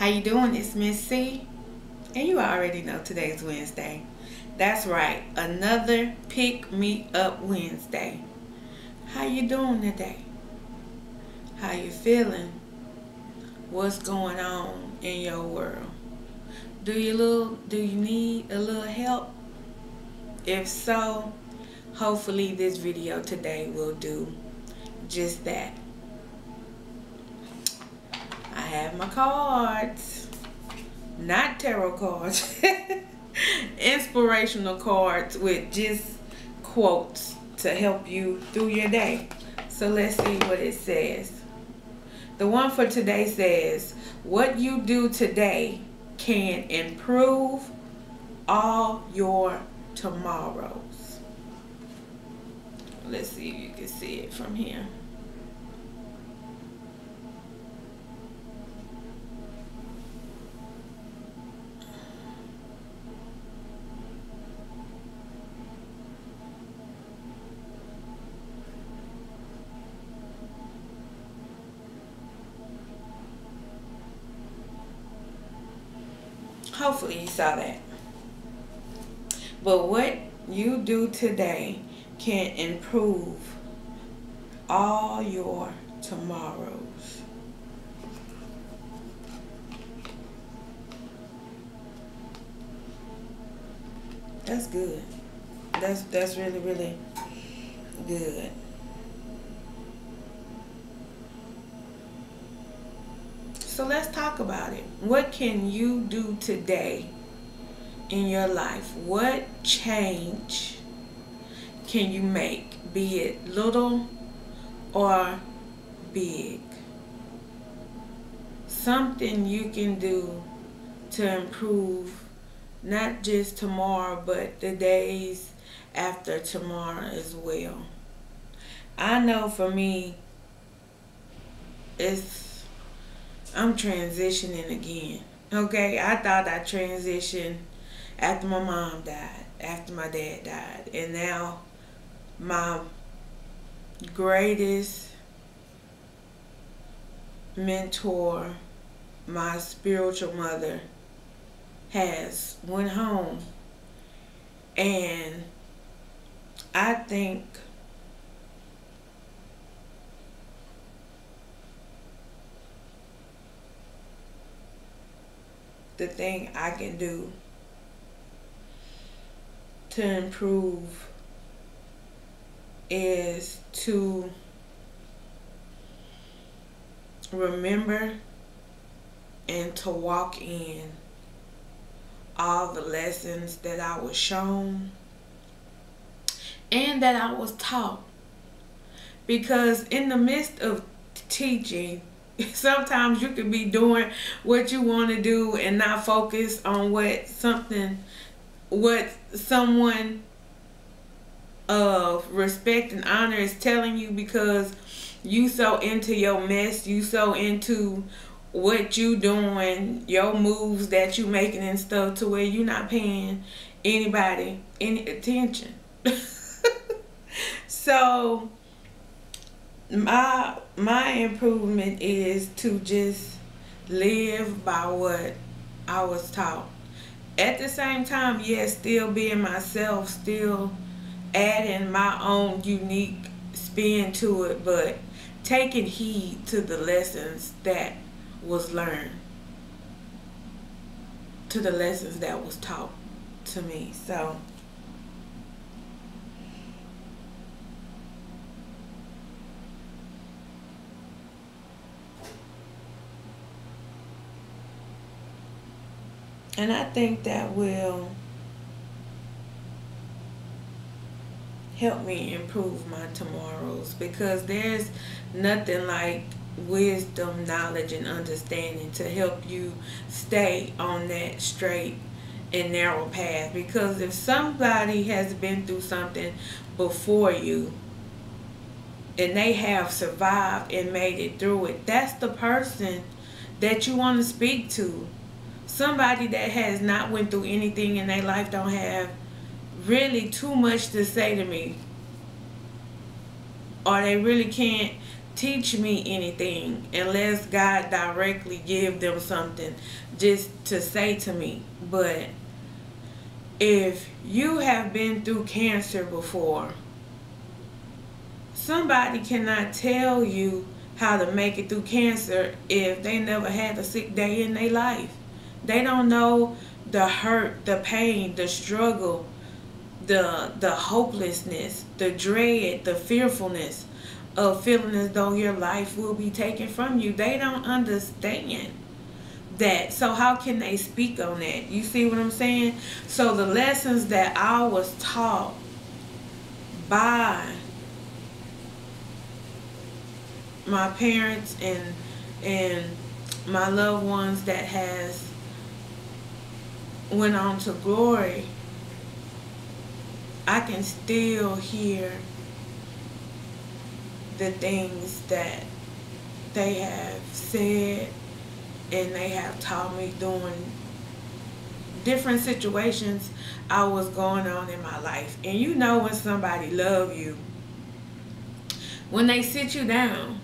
How you doing? It's Miss C, and you already know today's Wednesday. That's right, another Pick Me Up Wednesday. How you doing today? How you feeling? What's going on in your world? Do you need a little help? If so, hopefully this video today will do just that. I have my cards, not tarot cards, inspirational cards with just quotes to help you through your day. So let's see what it says. The one for today says, what you do today can improve all your tomorrows. Let's see if you can see it from here. Hopefully you saw that. But what you do today can improve all your tomorrows. That's good. That's really, really good. So let's talk about it. What can you do today in your life? What change can you make? Be it little or big. Something you can do to improve not just tomorrow, but the days after tomorrow as well. I know for me, I'm transitioning again. Okay, I thought I transitioned after my mom died, after my dad died, and now my greatest mentor, my spiritual mother, has went home. And I think the thing I can do to improve is to remember and to walk in all the lessons that I was shown and that I was taught. Because in the midst of teaching, sometimes you can be doing what you want to do and not focus on what someone of respect and honor is telling you, because you so into your mess, you so into what you doing, your moves that you making and stuff, to where you're not paying anybody any attention. So my improvement is to just live by what I was taught. At the same time, yes, still being myself, still adding my own unique spin to it, but taking heed to the lessons that was learned, to the lessons that was taught to me. So and I think that will help me improve my tomorrows, because there's nothing like wisdom, knowledge, and understanding to help you stay on that straight and narrow path. Because if somebody has been through something before you and they have survived and made it through it, that's the person that you want to speak to. Somebody that has not went through anything in their life don't have really too much to say to me, or they really can't teach me anything unless God directly give them something just to say to me. But if you have been through cancer before, somebody cannot tell you how to make it through cancer if they never had a sick day in their life. They don't know the hurt, the pain, the struggle, the hopelessness, the dread, the fearfulness of feeling as though your life will be taken from you. They don't understand that. So how can they speak on that? You see what I'm saying? So the lessons that I was taught by my parents and my loved ones that has went on to glory, I can still hear the things that they have said and they have taught me during different situations I was going on in my life. And you know when somebody love you, when they sit you down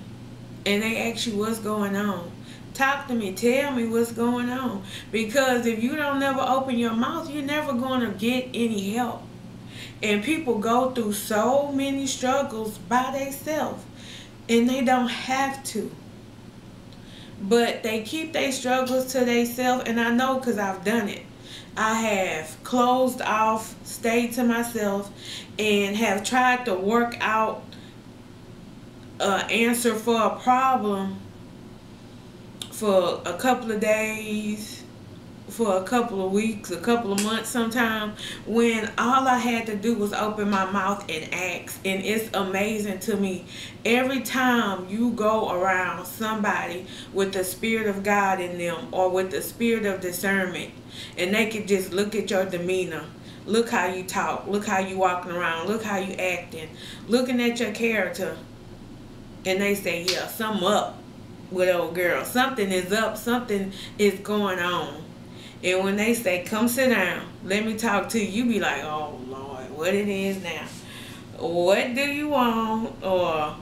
and they ask you what's going on, talk to me, tell me what's going on. Because if you don't never open your mouth, you're never going to get any help. And people go through so many struggles by themselves, and they don't have to. But they keep their struggles to themselves, and I know because I've done it. I have closed off, stayed to myself, and have tried to work out an answer for a problem for a couple of days, for a couple of weeks, a couple of months sometimes, when all I had to do was open my mouth and ask. And it's amazing to me, every time you go around somebody with the Spirit of God in them or with the spirit of discernment, and they can just look at your demeanor, look how you talk, look how you walking around, look how you acting, looking at your character, and they say, yeah, something up with old girl, something is up, something is going on. And when they say, come sit down, let me talk to you, you be like, oh Lord, what it is now? What do you want? Or,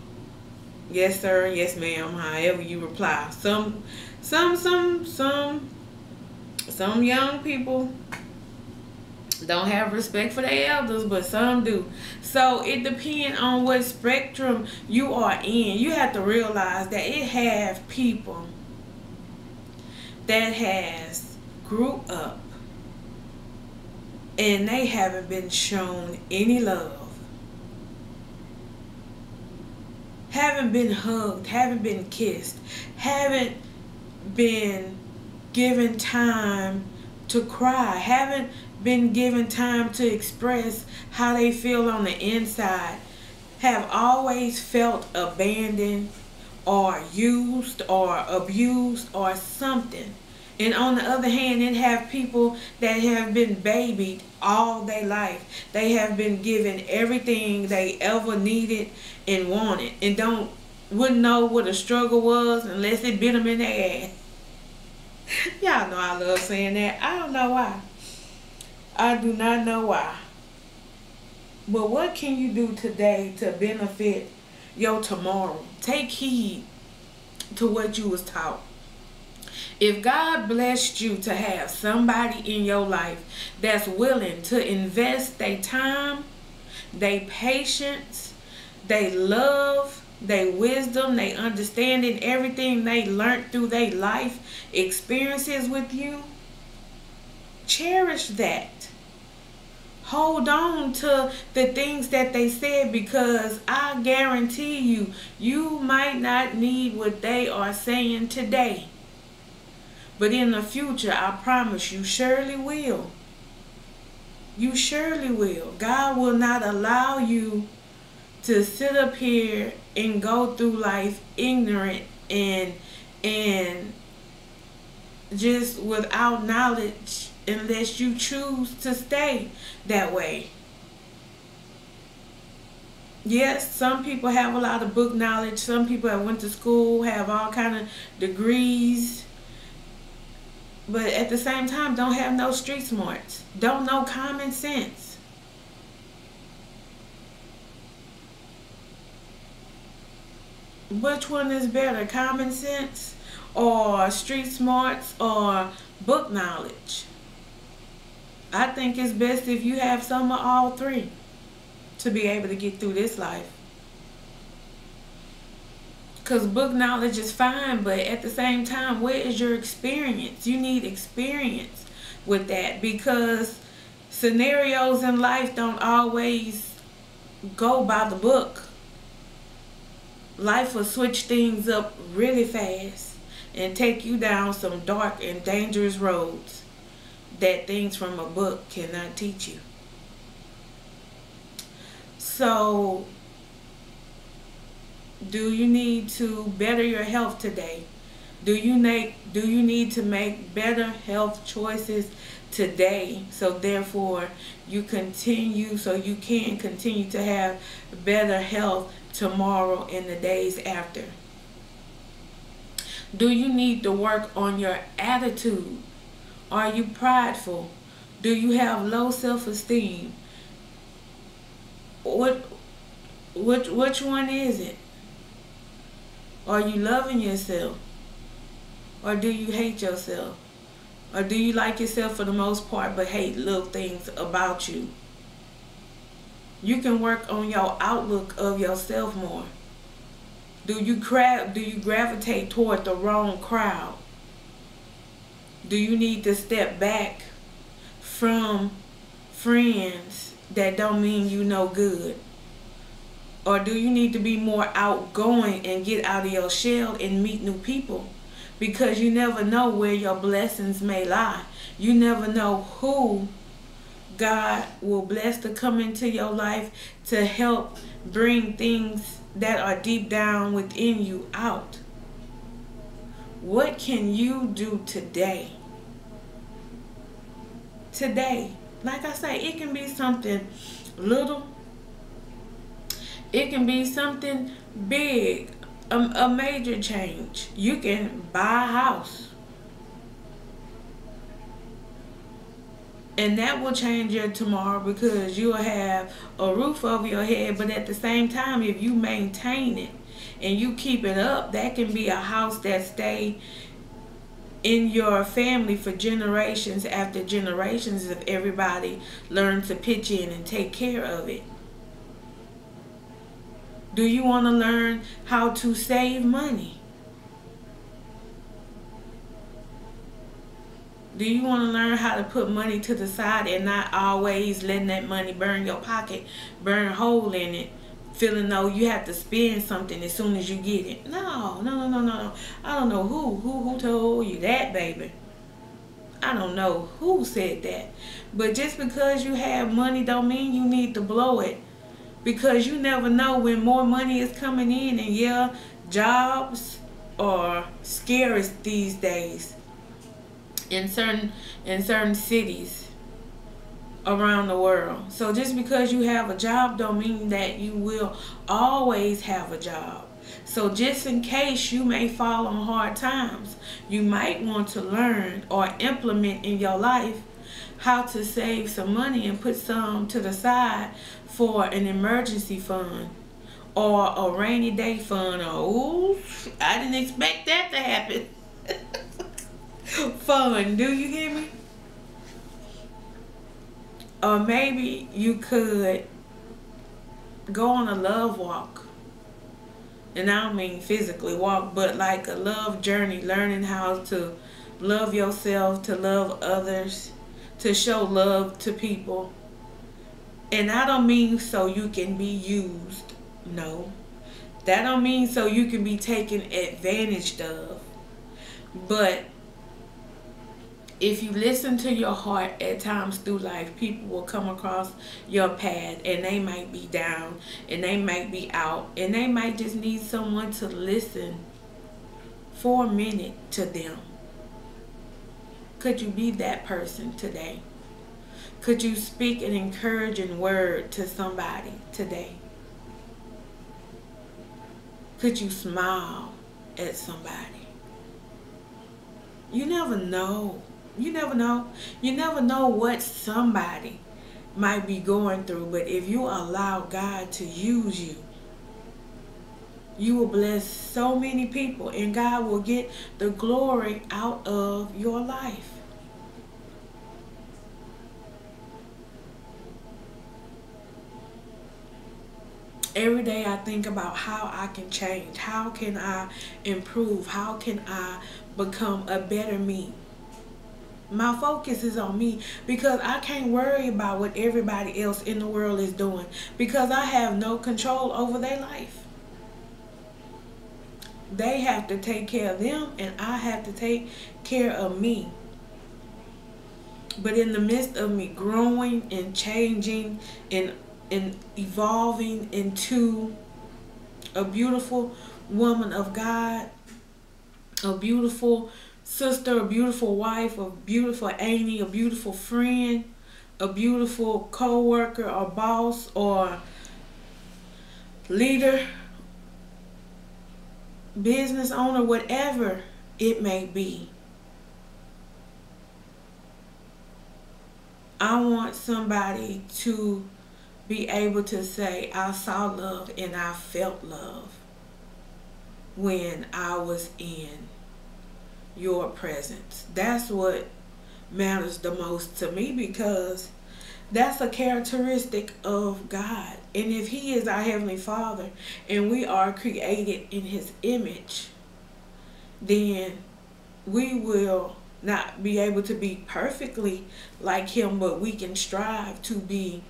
yes sir, yes ma'am, however you reply. Some young people don't have respect for their elders, but some do. So it depends on what spectrum you are in. You have to realize that it have people that has grew up and they haven't been shown any love, haven't been hugged, haven't been kissed, haven't been given time to cry, haven't been given time to express how they feel on the inside, have always felt abandoned or used or abused or something. And on the other hand, it have people that have been babied all their life. They have been given everything they ever needed and wanted, and wouldn't know what a struggle was unless it bit them in their ass. Y'all know I love saying that. I don't know why. I do not know why. But what can you do today to benefit your tomorrow? Take heed to what you was taught. If God blessed you to have somebody in your life that's willing to invest their time, their patience, their love, their wisdom, their understanding, everything they learned through their life experiences with you, cherish that. Hold on to the things that they said, because I guarantee you, you might not need what they are saying today. But in the future, I promise you, surely will. You surely will. God will not allow you to sit up here and go through life ignorant and just without knowledge, unless you choose to stay that way. Yes, some people have a lot of book knowledge. Some people have went to school, have all kind of degrees, but at the same time don't have no street smarts, don't know common sense. Which one is better, common sense or street smarts or book knowledge? I think it's best if you have some of all three to be able to get through this life. Because book knowledge is fine, but at the same time, where is your experience? You need experience with that, because scenarios in life don't always go by the book. Life will switch things up really fast and take you down some dark and dangerous roads that things from a book cannot teach you. So, do you need to better your health today? Do you need to make better health choices today, so therefore you can continue to have better health tomorrow and the days after? Do you need to work on your attitude? Are you prideful? Do you have low self-esteem? Which one is it? Are you loving yourself? Or do you hate yourself? Or do you like yourself for the most part but hate little things about you? You can work on your outlook of yourself more. Do you gravitate toward the wrong crowd? Do you need to step back from friends that don't mean you no good? Or do you need to be more outgoing and get out of your shell and meet new people? Because you never know where your blessings may lie. You never know who God will bless to come into your life to help bring things that are deep down within you out. What can you do today? Today, like I say, it can be something little. It can be something big, a major change. You can buy a house, and that will change your tomorrow, because you'll have a roof over your head. But at the same time, if you maintain it and you keep it up, that can be a house that stay in your family for generations after generations if everybody learns to pitch in and take care of it. Do you want to learn how to save money? Do you want to learn how to put money to the side and not always letting that money burn your pocket, burn a hole in it, feeling though you have to spend something as soon as you get it? No. I don't know who told you that, baby. I don't know who said that. But just because you have money don't mean you need to blow it. Because you never know when more money is coming in. And yeah, jobs are scarce these days in certain cities around the world. So just because you have a job don't mean that you will always have a job. So just in case you may fall on hard times, you might want to learn or implement in your life how to save some money and put some to the side for an emergency fund or a rainy day fund, or ooh, I didn't expect that to happen. Fun, do you hear me? Or maybe you could go on a love walk. And I don't mean physically walk, but like a love journey, learning how to love yourself, to love others, to show love to people. And I don't mean so you can be used. No. That don't mean so you can be taken advantage of. But if you listen to your heart at times through life, people will come across your path and they might be down and they might be out and they might just need someone to listen for a minute to them. Could you be that person today? Could you speak an encouraging word to somebody today? Could you smile at somebody? You never know. You never know. You never know what somebody might be going through. But if you allow God to use you, You will bless so many people, and God will get the glory out of your life. Every day I think about how I can change, how can I improve, how can I become a better me. My focus is on me because I can't worry about what everybody else in the world is doing because I have no control over their life. They have to take care of them and I have to take care of me. But in the midst of me growing and changing and evolving into a beautiful woman of God, a beautiful sister, a beautiful wife, a beautiful auntie, a beautiful friend, a beautiful co-worker or boss or leader, business owner, whatever it may be. I want somebody to be able to say, I saw love and I felt love when I was in your presence. That's what matters the most to me because that's a characteristic of God. And if He is our Heavenly Father and we are created in His image, then we will not be able to be perfectly like Him, but we can strive to be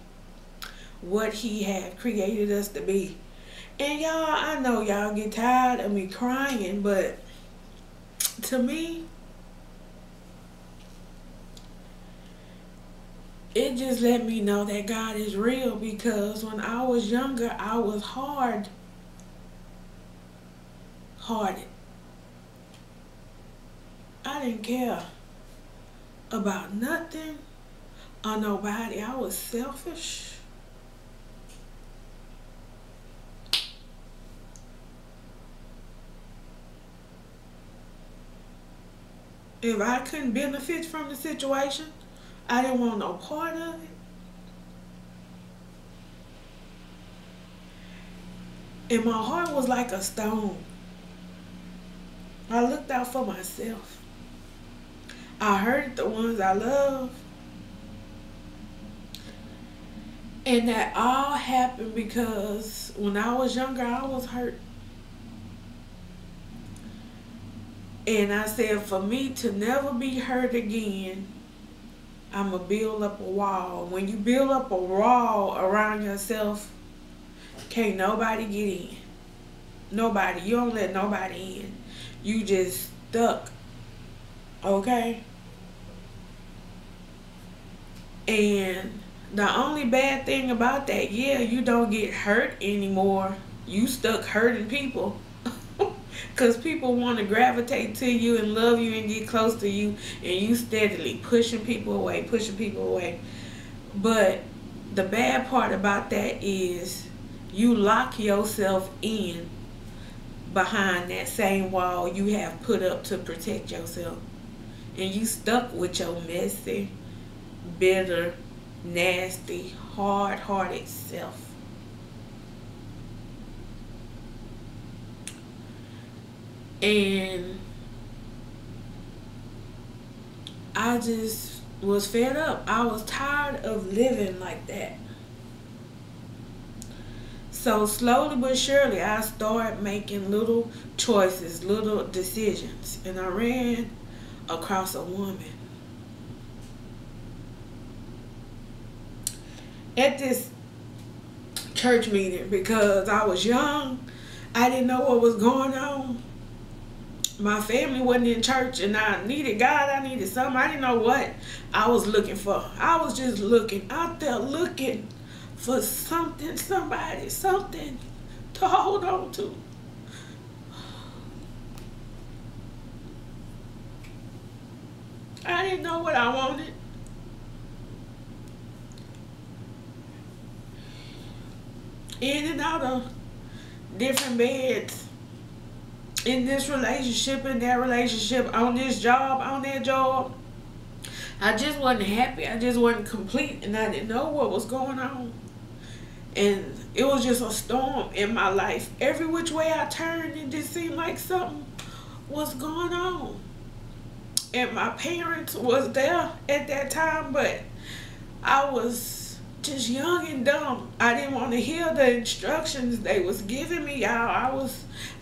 what He had created us to be. And y'all, I know y'all get tired of me crying, but to me, it just let me know that God is real because when I was younger, I was hard-hearted. I didn't care about nothing or nobody. I was selfish. If I couldn't benefit from the situation, I didn't want no part of it. And my heart was like a stone. I looked out for myself. I hurt the ones I love. And that all happened because when I was younger, I was hurt. And I said, for me to never be hurt again, I'm going to build up a wall. When you build up a wall around yourself, can't nobody get in. Nobody. You don't let nobody in. You just stuck. Okay? And the only bad thing about that, yeah, you don't get hurt anymore. You stuck hurting people. Because people want to gravitate to you and love you and get close to you, and you steadily pushing people away, pushing people away. But the bad part about that is you lock yourself in behind that same wall you have put up to protect yourself. And you stuck with your messy, bitter, nasty, hard-hearted self. And I just was fed up. I was tired of living like that. So slowly but surely, I started making little choices, little decisions. And I ran across a woman. At this church meeting, because I was young, I didn't know what was going on. My family wasn't in church and I needed God. I needed something. I didn't know what I was looking for. I was just looking out there looking for something, somebody, something to hold on to. I didn't know what I wanted. In and out of different beds. In this relationship, in that relationship, on this job, on that job. I just wasn't happy. I just wasn't complete, and I didn't know what was going on. And it was just a storm in my life. Every which way I turned, it just seemed like something was going on. And my parents was there at that time, but I was just young and dumb. I didn't want to hear the instructions they was giving me, y'all.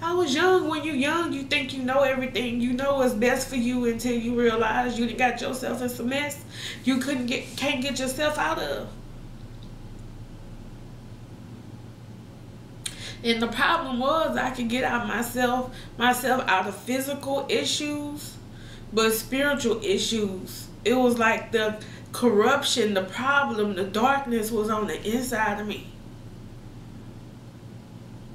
I was young. When you young, you think you know everything. You know what's best for you until you realize you done got yourself in some mess you can't get yourself out of. And the problem was I could get out myself out of physical issues, but spiritual issues. It was like the corruption, the problem, the darkness was on the inside of me.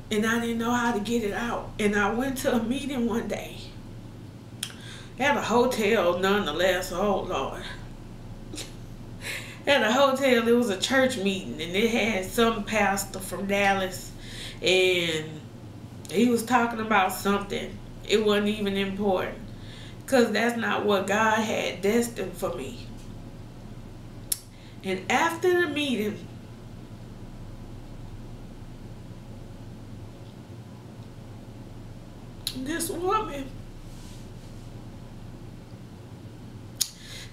And I didn't know how to get it out. And I went to a meeting one day at a hotel, nonetheless. Oh, Lord. At a hotel, it was a church meeting, and it had some pastor from Dallas, and he was talking about something. It wasn't even important, because that's not what God had destined for me. And after the meeting, this woman,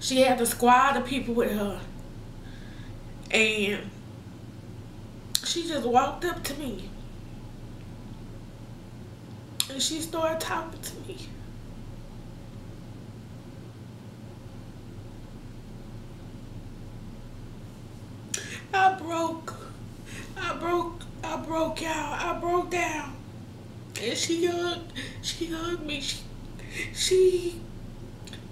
she had a squad of people with her, and she just walked up to me, and she started talking to me. I broke down. And she hugged me. She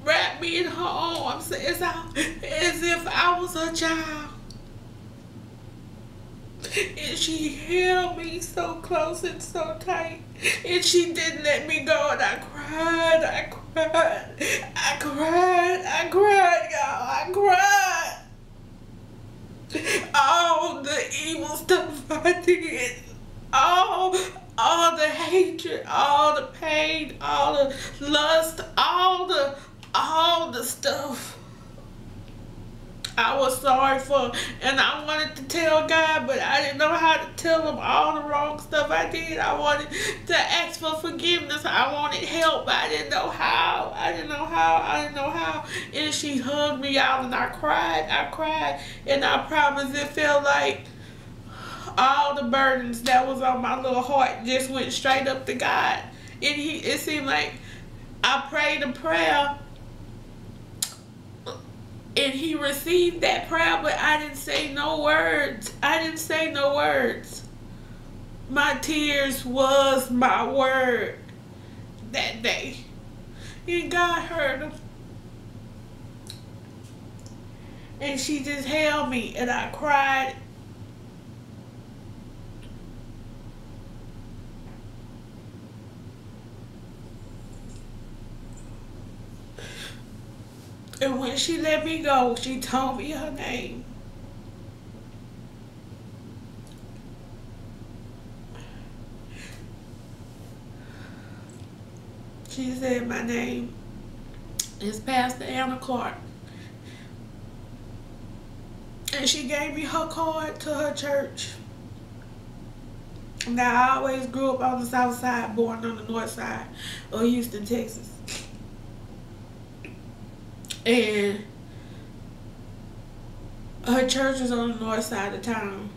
wrapped me in her arms as if I was a child. And she held me so close and so tight. And she didn't let me go. And I cried, y'all. I cried. All the evil stuff I did. All the hatred, all the pain, all the lust, all the stuff I was sorry for. And I wanted to tell God, but I didn't know how to tell him all the wrong stuff I did. I wanted to ask for forgiveness. I wanted help, but I didn't know how. And she hugged me out, and I cried. And I promise it felt like all the burdens that was on my little heart just went straight up to God. And it seemed like I prayed a prayer, and he received that prayer, but I didn't say no words. My tears was my word that day. And God heard them. And she just held me, and I cried. And when she let me go, she told me her name. She said, my name is Pastor Anna Clark. And she gave me her card to her church. Now, I always grew up on the south side, born on the north side of Houston, Texas. And her church was on the north side of town.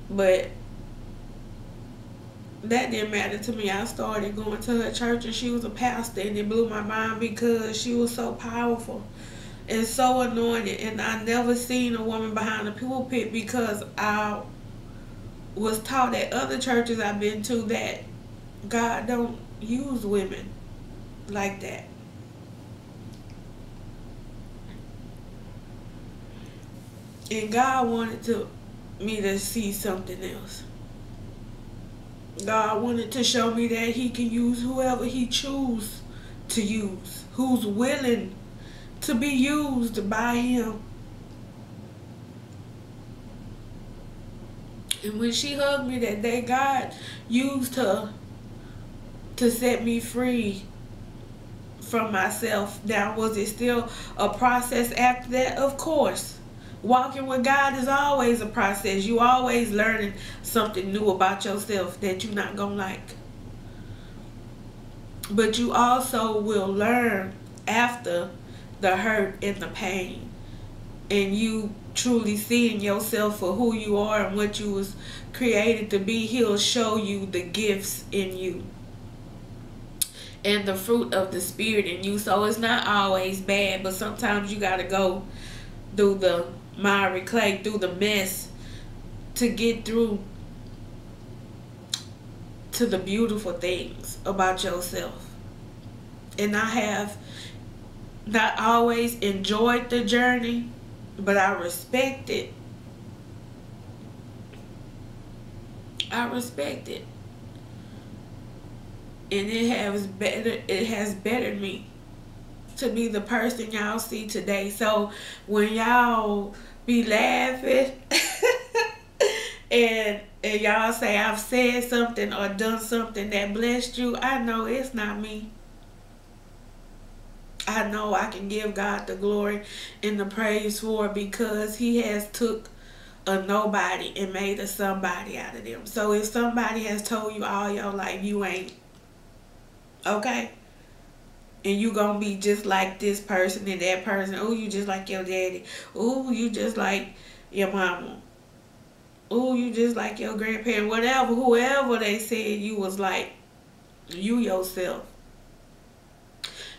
But that didn't matter to me. I started going to her church, and she was a pastor, and it blew my mind because she was so powerful and so anointed. And I never seen a woman behind the pulpit, because I was taught at other churches I've been to that God don't use women like that. And God wanted me to see something else. God wanted to show me that he can use whoever he chooses to use, who's willing to be used by him. And when she hugged me that day, God used her to set me free from myself. Now, was it still a process after that? Of course. Walking with God is always a process. You always learning something new about yourself that you're not gonna like. But you also will learn after the hurt and the pain, and you truly seeing yourself for who you are and what you was created to be. He'll show you the gifts in you and the fruit of the spirit in you. So it's not always bad, but sometimes you gotta go through the miry clay, through the mess, to get through to the beautiful things about yourself. And I have not always enjoyed the journey, but I respect it. I respect it. And it has bettered me to be the person y'all see today. So when y'all be laughing and y'all say I've said something or done something that blessed you, I know it's not me. I know I can give God the glory and the praise for it, because he has took a nobody and made a somebody out of them. So if somebody has told you all your life you ain't okay, and you gonna be just like this person and that person, oh, you just like your daddy, oh, you just like your mama, oh, you just like your grandparent, whatever, whoever they said you was like, you yourself.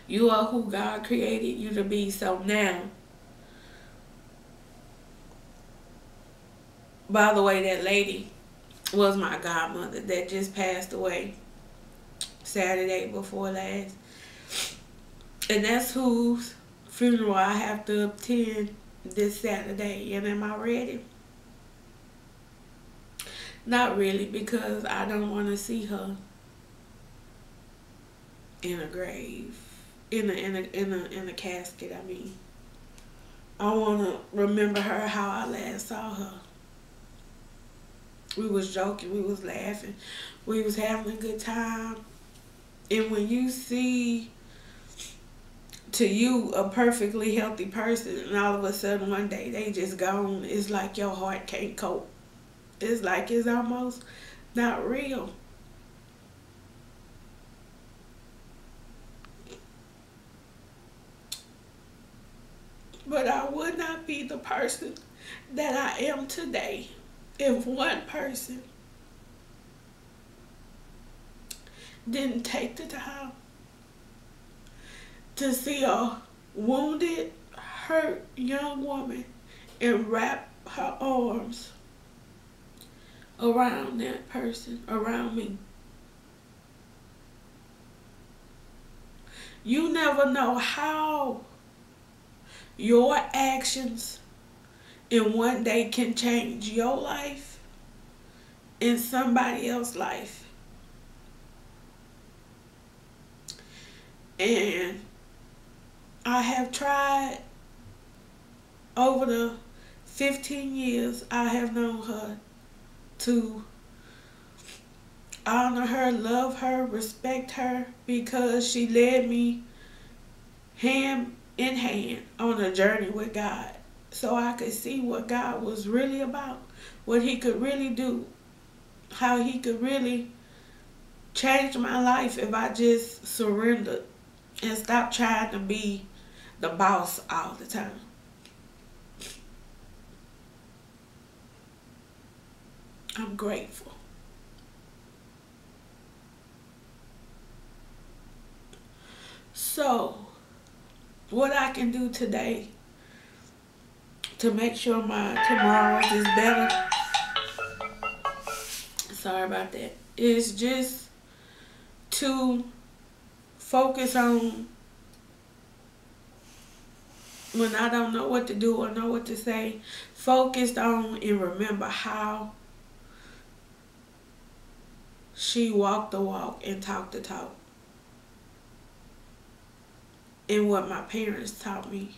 You are who God created you to be. So now, by the way, that lady was my godmother that just passed away Saturday before last. And that's whose funeral I have to attend this Saturday. And am I ready? Not really, because I don't want to see her in a grave, in a casket. I mean, I want to remember her how I last saw her. We was joking, we was laughing, we was having a good time. And when you see, to you, a perfectly healthy person, and all of a sudden one day they just gone, it's like your heart can't cope. It's like it's almost not real. But I would not be the person that I am today if one person didn't take the time to see a wounded, hurt young woman and wrap her arms around that person, around me. You never know how your actions in one day can change your life and somebody else's life. And I have tried, over the 15 years I have known her, to honor her, love her, respect her, because she led me hand in hand on a journey with God, so I could see what God was really about, what he could really do, how he could really change my life if I just surrendered and stopped trying to be the boss all the time. I'm grateful. So, what I can do today to make sure my tomorrows is better, sorry about that, is just to focus on, when I don't know what to do or know what to say, focused on and remember how she walked the walk and talked the talk, and what my parents taught me.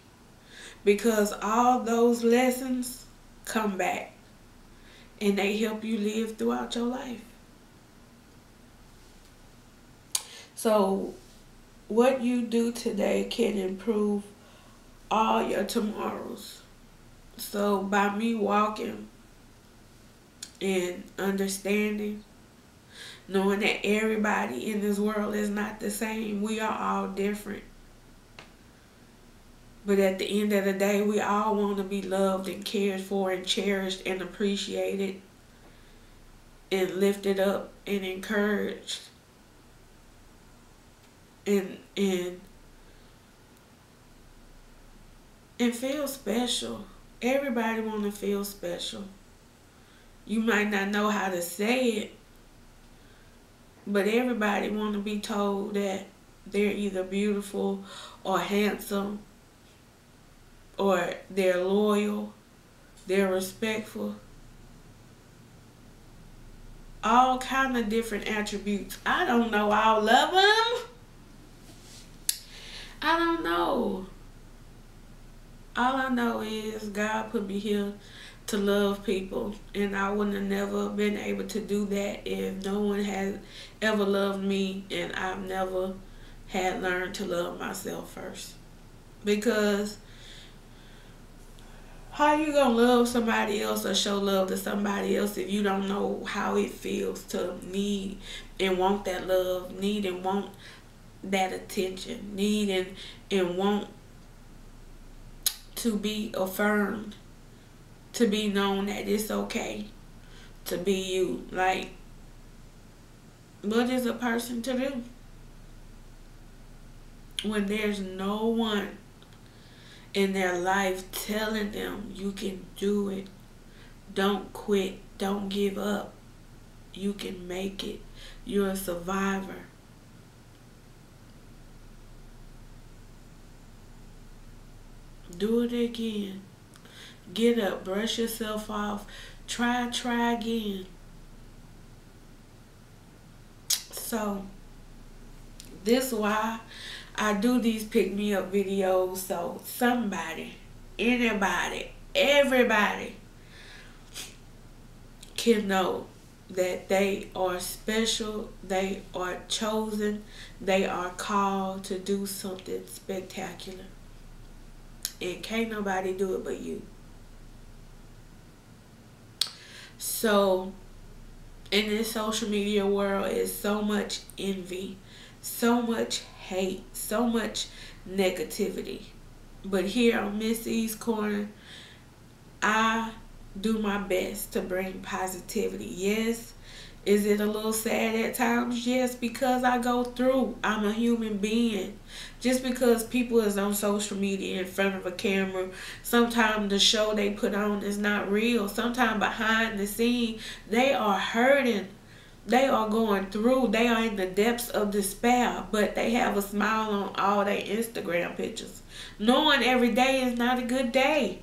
Because all those lessons come back and they help you live throughout your life. So what you do today can improve all your tomorrows. So by me walking and understanding, knowing that everybody in this world is not the same, we are all different. But at the end of the day, we all want to be loved and cared for and cherished and appreciated and lifted up and encouraged and and and feel special. Everybody want to feel special. You might not know how to say it, but everybody want to be told that they're either beautiful or handsome, or they're loyal, they're respectful. All kind of different attributes. I don't know all of them. I don't know. All I know is God put me here to love people, and I wouldn't have never been able to do that if no one had ever loved me, and I've never had learned to love myself first. Because how you gonna love somebody else or show love to somebody else if you don't know how it feels to need and want that love, need and want that attention, need and want to be affirmed, to be known that it's okay to be you? Like, what is a person to do when there's no one in their life telling them you can do it? Don't quit. Don't give up. You can make it. You're a survivor. Do it again. Get up. Brush yourself off. Try again. So, this is why I do these pick-me-up videos, so somebody, anybody, everybody can know that they are special, they are chosen, they are called to do something spectacular. And can't nobody do it but you. So, in this social media world is so much envy, so much hate, so much negativity. But here on Miss.'s Corner, I do my best to bring positivity. Yes, is it a little sad at times? Yes, because I go through. I'm a human being. Just because people is on social media in front of a camera, sometimes the show they put on is not real. Sometimes behind the scene, they are hurting. They are going through. They are in the depths of despair, but they have a smile on all their Instagram pictures. Knowing every day is not a good day.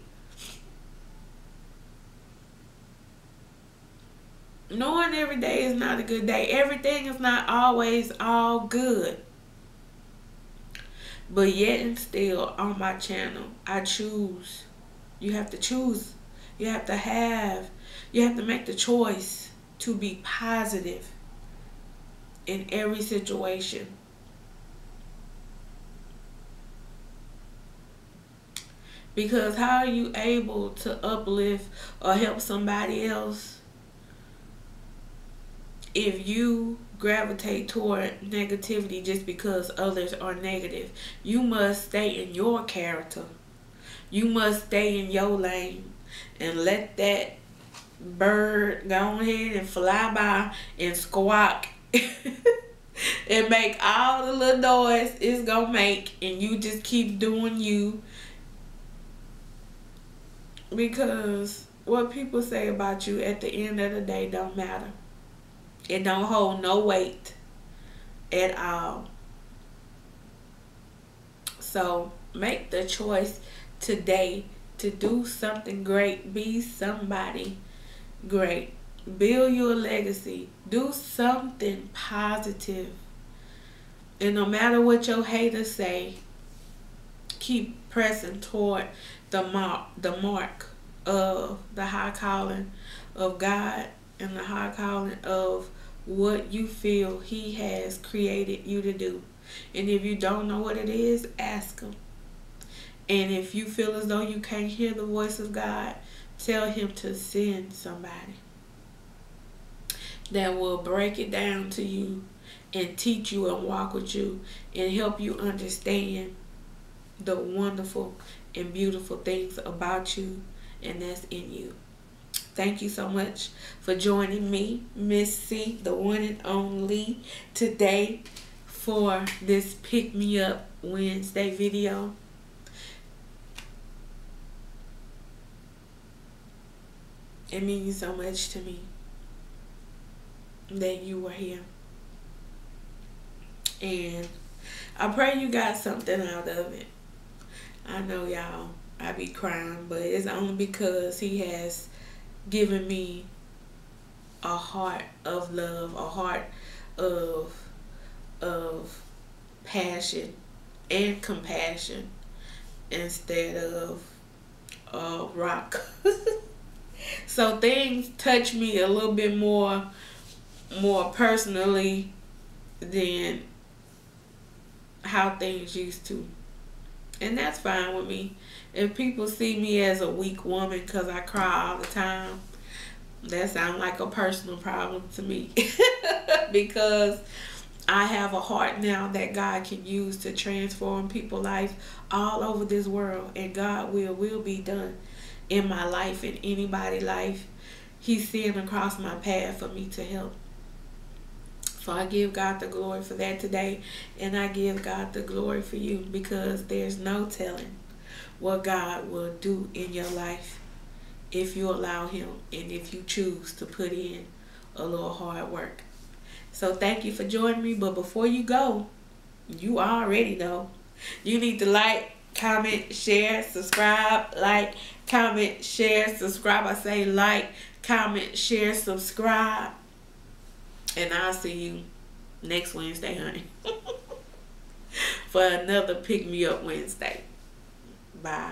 Knowing every day is not a good day. Everything is not always all good. But yet and still on my channel, I choose. You have to choose. You have to make the choice to be positive in every situation. Because how are you able to uplift or help somebody else if you gravitate toward negativity just because others are negative? You must stay in your character. You must stay in your lane and let that bird go ahead and fly by and squawk and make all the little noise it's gonna make, and you just keep doing you. Because what people say about you at the end of the day don't matter. It don't hold no weight at all. So make the choice today to do something great. Be somebody great. Build your legacy. Do something positive. And no matter what your haters say, keep pressing toward the mark of the high calling of God and the high calling of what you feel He has created you to do. And if you don't know what it is, ask Him. And if you feel as though you can't hear the voice of God, tell him to send somebody that will break it down to you and teach you and walk with you and help you understand the wonderful and beautiful things about you and that's in you. Thank you so much for joining me, Miss C, the one and only, today for this Pick Me Up Wednesday video. It means so much to me that you were here. And I pray you got something out of it. I know y'all, I be crying, but it's only because he has given me a heart of love, a heart of passion and compassion instead of rock. So things touch me a little bit more personally than how things used to. And that's fine with me. If people see me as a weak woman because I cry all the time, that sounds like a personal problem to me. Because I have a heart now that God can use to transform people's lives all over this world. And God will be done in my life and anybody's life He's seeing across my path for me to help. So I give God the glory for that today. And I give God the glory for you, because there's no telling what God will do in your life if you allow Him and if you choose to put in a little hard work. So thank you for joining me. But before you go, you already know, you need to like, comment, share, subscribe. Like, comment, share, subscribe. I say like, comment, share, subscribe. And I'll see you next Wednesday, honey. For another Pick Me Up Wednesday. Bye.